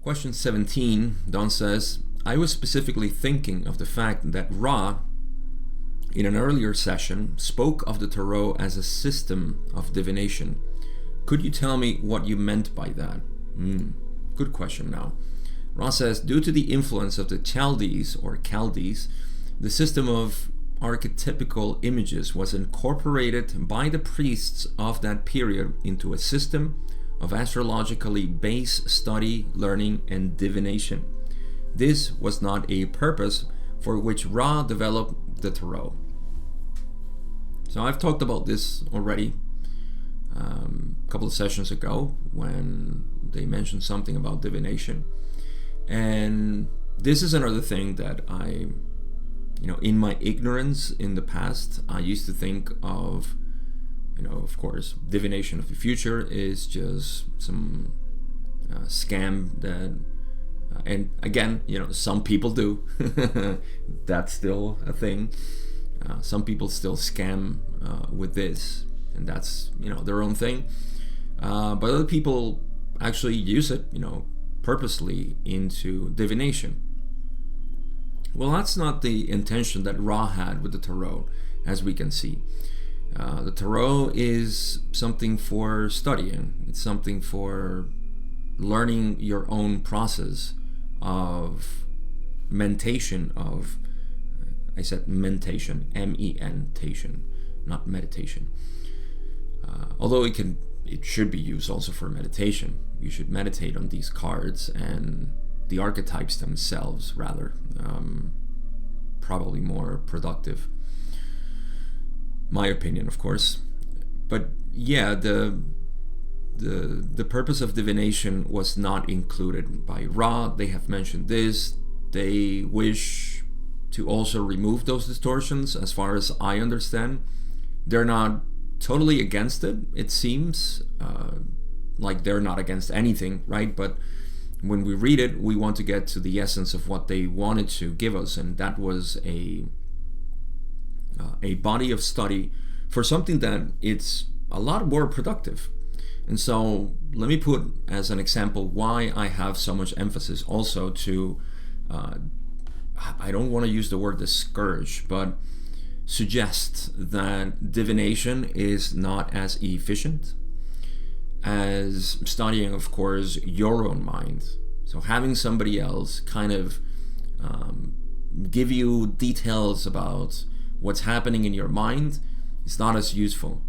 Question 17, Don says, I was specifically thinking of the fact that Ra, in an earlier session, spoke of the tarot as a system of divination. Could you tell me what you meant by that? Good question now. Ra says, due to the influence of the Chaldees, the system of archetypical images was incorporated by the priests of that period into a system of astrologically based study, learning, and divination. This was not a purpose for which Ra developed the tarot. So I've talked about this already a couple of sessions ago when they mentioned something about divination. And this is another thing that in my ignorance in the past, I used to think of, of course, divination of the future is just some scam that, and again, some people do. That's still a thing. Some people still scam with this, and that's, their own thing. But other people actually use it, purposely into divination. Well, that's not the intention that Ra had with the tarot, as we can see. The tarot is something for studying. It's something for learning your own process of mentation, I said mentation, M-E-N-tation, not meditation. Although it should be used also for meditation. You should meditate on these cards and the archetypes themselves, rather. Probably more productive. My opinion, of course. But yeah, the purpose of divination was not included by Ra. They have mentioned this. They wish to also remove those distortions, as far as I understand. They're not totally against it. It seems like they're not against anything, right? But when we read it, we want to get to the essence of what they wanted to give us, and that was a body of study for something that it's a lot more productive. And so let me put as an example why I have so much emphasis also to, I don't want to use the word discourage, but suggest that divination is not as efficient as studying, of course, your own mind. So having somebody else kind of give you details about what's happening in your mind is not as useful.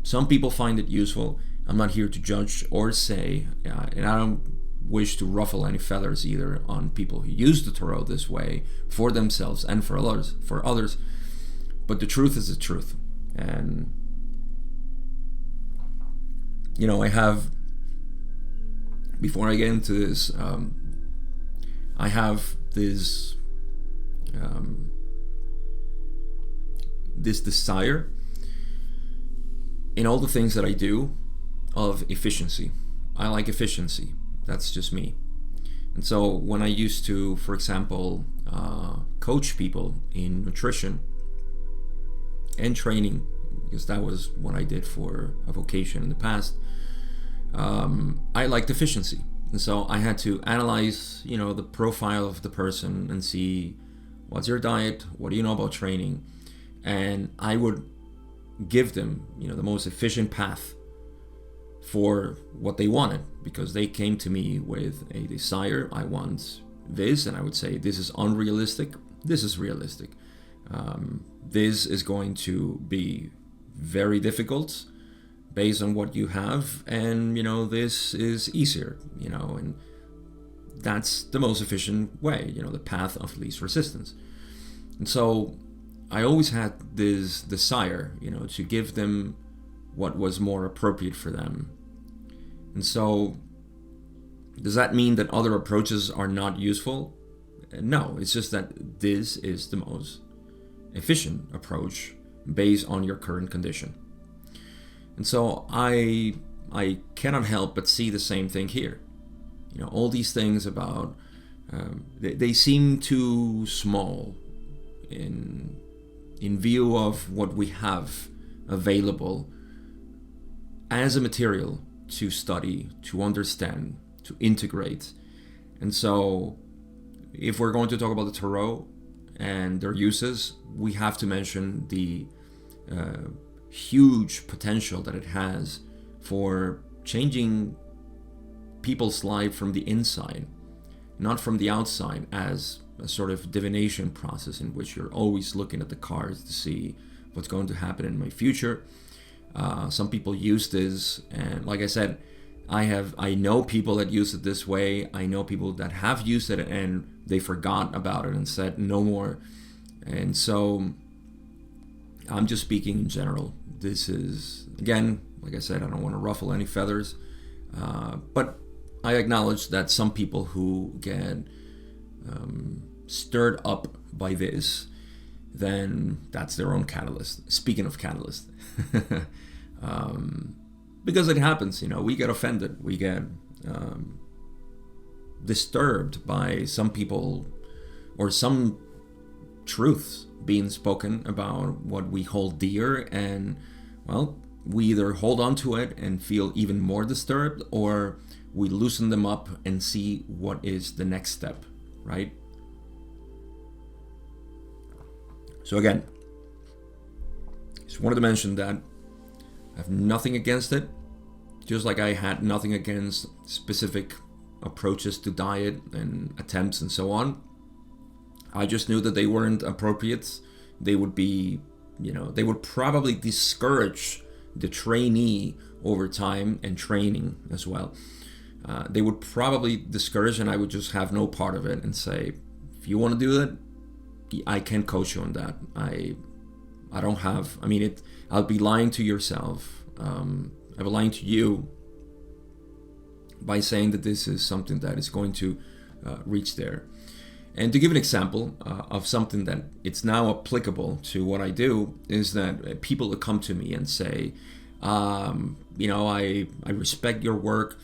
Some people find it useful. I'm not here to judge or say, and I don't wish to ruffle any feathers either on people who use the tarot this way for themselves and for others. But the truth is the truth. And I have, before I get into this, I have this desire in all the things that I do of efficiency. I like efficiency. That's just me. And so when I used to, for example, coach people in nutrition and training, because that was what I did for a vocation in the past, I liked efficiency. And so I had to analyze, the profile of the person and see what's your diet, what do you know about training, and I would give them, the most efficient path for what they wanted, because they came to me with a desire. I want this, and I would say this is unrealistic, this is realistic. This is going to be very difficult based on what you have, and this is easier, and that's the most efficient way, the path of least resistance. And so I always had this desire, to give them what was more appropriate for them. And so does that mean that other approaches are not useful? No, it's just that this is the most efficient approach based on your current condition. And so I cannot help but see the same thing here. All these things about they seem too small in view of what we have available as a material to study, to understand, to integrate, And so if we're going to talk about the tarot and their uses, we have to mention the huge potential that it has for changing people's life from the inside, not from the outside, as a sort of divination process in which you're always looking at the cards to see what's going to happen in my future. Some people use this, and like I said, I know people that use it this way. I know people that have used it and they forgot about it and said no more. And so I'm just speaking in general. This is, again, like I said, I don't want to ruffle any feathers, but I acknowledge that some people who get stirred up by this, then that's their own catalyst. Speaking of catalyst, because it happens, we get offended, we get disturbed by some people or some truths being spoken about what we hold dear, and well, we either hold on to it and feel even more disturbed, or we loosen them up and see what is the next step, right? So again, just wanted to mention that I have nothing against it, just like I had nothing against specific approaches to diet and attempts and so on. I just knew that they weren't appropriate. They would be, they would probably discourage the trainee over time and training as well. They would probably discourage, and I would just have no part of it and say, if you want to do that, I can coach you on that. I don't have, I'll be lying to yourself. I'll be lying to you by saying that this is something that is going to reach there. And to give an example of something that it's now applicable to what I do, is that people that come to me and say, I respect your work,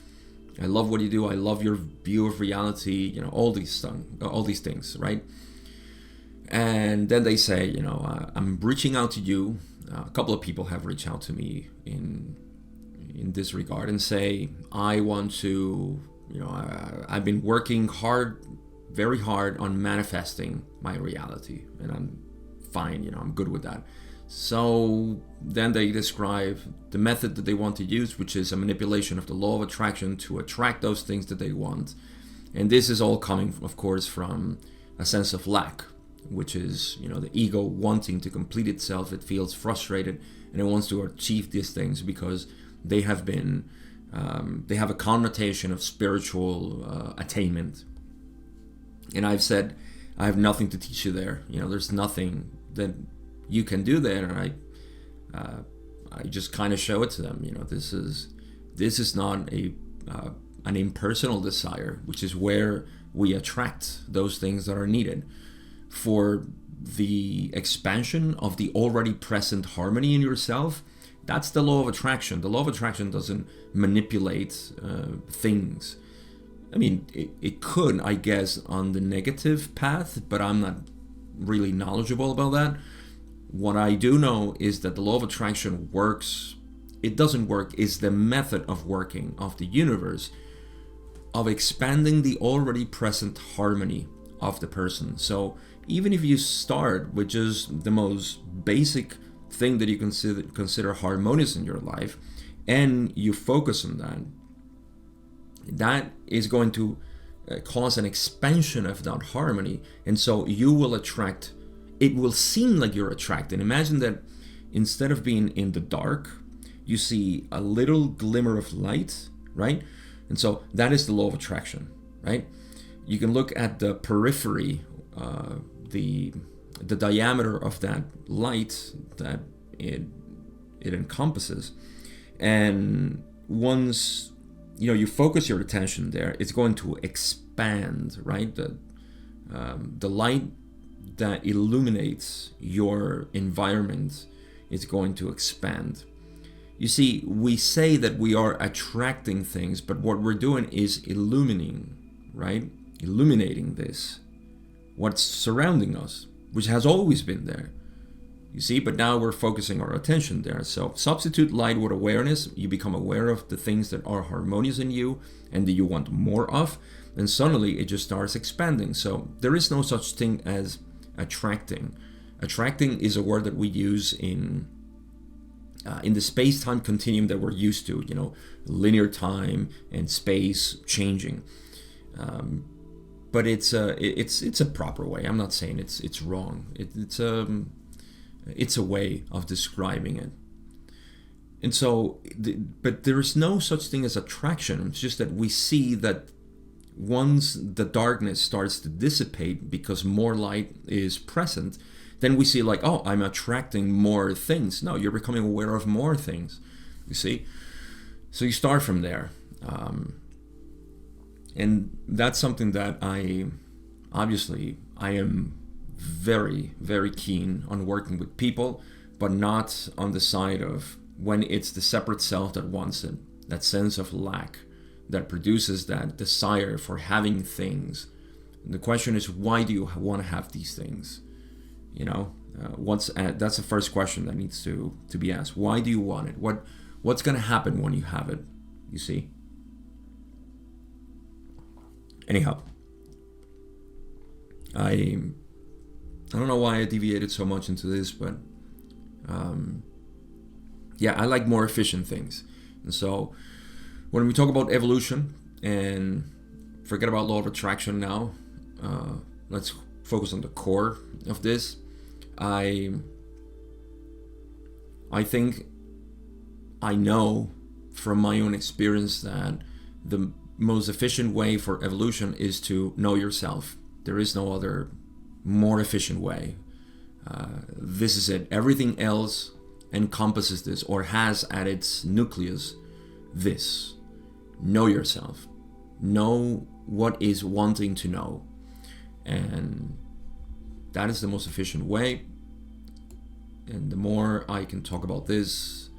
I love what you do, I love your view of reality, all these things, right? And then they say, I'm reaching out to you. A couple of people have reached out to me in this regard and say, I want to, I've been working very hard on manifesting my reality, and I'm fine, I'm good with that. So then they describe the method that they want to use, which is a manipulation of the law of attraction to attract those things that they want. And this is all coming, of course, from a sense of lack, which is, the ego wanting to complete itself. It feels frustrated and it wants to achieve these things because they have a connotation of spiritual attainment. And I've said, I have nothing to teach you there. There's nothing that you can do there. And I just kind of show it to them. This is not an impersonal desire, which is where we attract those things that are needed for the expansion of the already present harmony in yourself. That's the law of attraction. The law of attraction doesn't manipulate things. It could, I guess, on the negative path, but I'm not really knowledgeable about that. What I do know is that the law of attraction works. It doesn't work is the method of working of the universe, of expanding the already present harmony of the person. So even if you start with just the most basic thing that you consider harmonious in your life, and you focus on that is going to cause an expansion of that harmony. And so you will attract, it will seem like you're attracting. Imagine that instead of being in the dark, you see a little glimmer of light, right? And so that is the law of attraction, right? You can look at the periphery, the diameter of that light that it encompasses, and once you focus your attention there, it's going to expand, right? The light that illuminates your environment is going to expand. You see, we say that we are attracting things, but what we're doing is illuminating, right? Illuminating this, what's surrounding us, which has always been there. You see, but now we're focusing our attention there. So substitute light with awareness. You become aware of the things that are harmonious in you and that you want more of. and suddenly it just starts expanding. So there is no such thing as attracting. Attracting is a word that we use in the space-time continuum that we're used to, linear time and space changing. But it's a proper way. I'm not saying it's wrong. It's a way of describing it. And so, but there is no such thing as attraction. It's just that we see that once the darkness starts to dissipate because more light is present, then we see like, oh, I'm attracting more things. No, you're becoming aware of more things, you see? So you start from there. And that's something that I am very, very keen on working with people, but not on the side of when it's the separate self that wants it, that sense of lack that produces that desire for having things. And the question is, why do you want to have these things? That's the first question that needs to be asked. Why do you want it? What's going to happen when you have it? You see? Anyhow, I don't know why I deviated so much into this, but I like more efficient things. And so when we talk about evolution, and forget about law of attraction now, let's focus on the core of this. I think I know from my own experience that the most efficient way for evolution is to know yourself. There is no other more efficient way. This is it. Everything else encompasses this, or has at its nucleus this. Know yourself. Know what is wanting to know. And that is the most efficient way. And the more I can talk about this,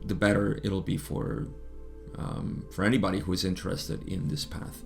the better it'll be for anybody who is interested in this path.